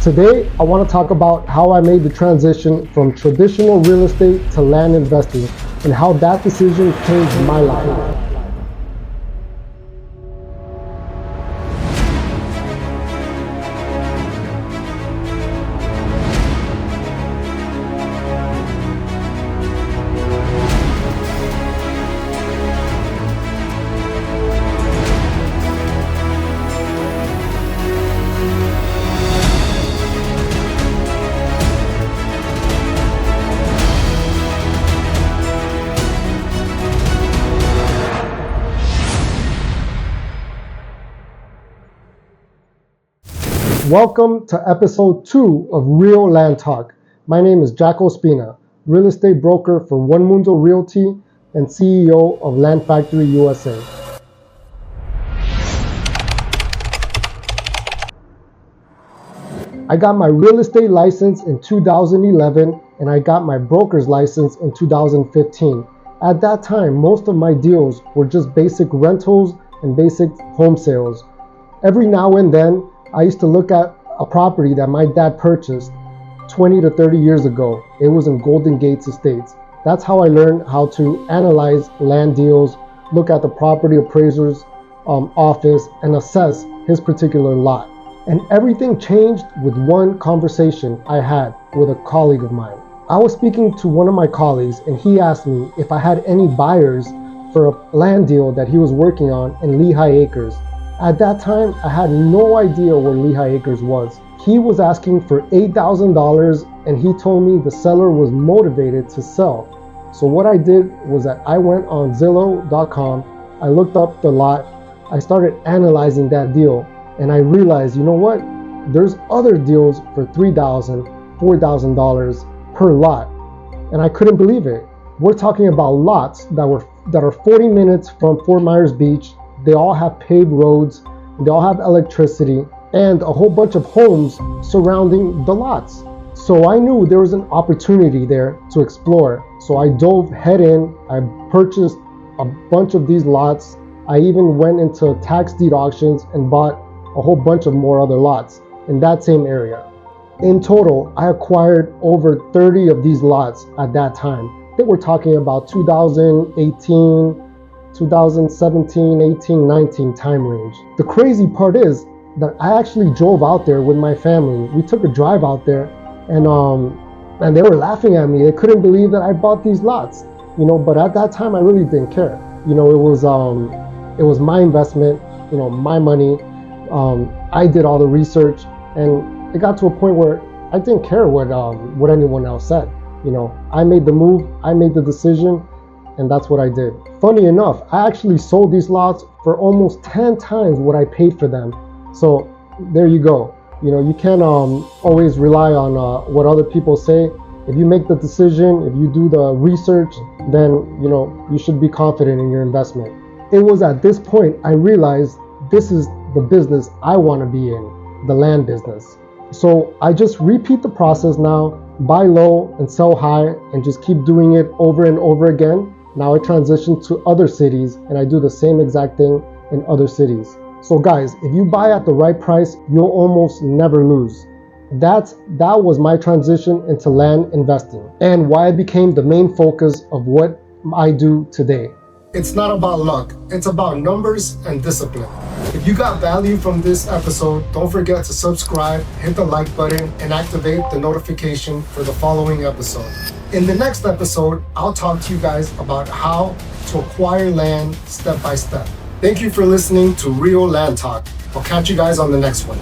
Today, I want to talk about how I made the transition from traditional real estate to land investing and how that decision changed my life. Welcome to episode 2 of Real Land Talk. My name is Jack Ospina, real estate broker for One Mundo Realty and CEO of Land Factory USA. I got my real estate license in 2011 and I got my broker's license in 2015. At that time, most of my deals were just basic rentals and basic home sales. Every now and then, I used to look at a property that my dad purchased 20 to 30 years ago. It was in Golden Gates Estates. That's how I learned how to analyze land deals, look at the property appraiser's office, and assess his particular lot. And everything changed with one conversation I had with a colleague of mine. I was speaking to one of my colleagues and he asked me if I had any buyers for a land deal that he was working on in Lehigh Acres. At that time, I had no idea where Lehigh Acres was. He was asking for $8,000 and he told me the seller was motivated to sell. So what I did was that I went on Zillow.com, I looked up the lot, I started analyzing that deal, and I realized, you know what? There's other deals for $3,000, $4,000 per lot. And I couldn't believe it. We're talking about lots that are 40 minutes from Fort Myers Beach. They all have paved roads, they all have electricity, and a whole bunch of homes surrounding the lots. So I knew there was an opportunity there to explore. So I dove head in, I purchased a bunch of these lots. I even went into tax deed auctions and bought a whole bunch of more other lots in that same area. In total, I acquired over 30 of these lots at that time. I think we're talking about 2018, 2017, 18, 19 time range. The crazy part is that I actually drove out there with my family. We took a drive out there and they were laughing at me. They couldn't believe that I bought these lots, but at that time I really didn't care. It was my investment, my money. I did all the research and it got to a point where I didn't care what anyone else said. I made the move, I made the decision, and that's what I did. Funny enough, I actually sold these lots for almost 10 times what I paid for them. So there you go. You can't always rely on what other people say. If you make the decision, if you do the research, then you should be confident in your investment. It was at this point I realized this is the business I want to be in, the land business. So I just repeat the process now, buy low and sell high, and just keep doing it over and over again. Now I transition to other cities and I do the same exact thing in other cities. So guys, if you buy at the right price, you'll almost never lose. That was my transition into land investing and why it became the main focus of what I do today. It's not about luck, it's about numbers and discipline. If you got value from this episode, don't forget to subscribe, hit the like button, and activate the notification for the following episode. In the next episode, I'll talk to you guys about how to acquire land step by step. Thank you for listening to Real Land Talk. I'll catch you guys on the next one.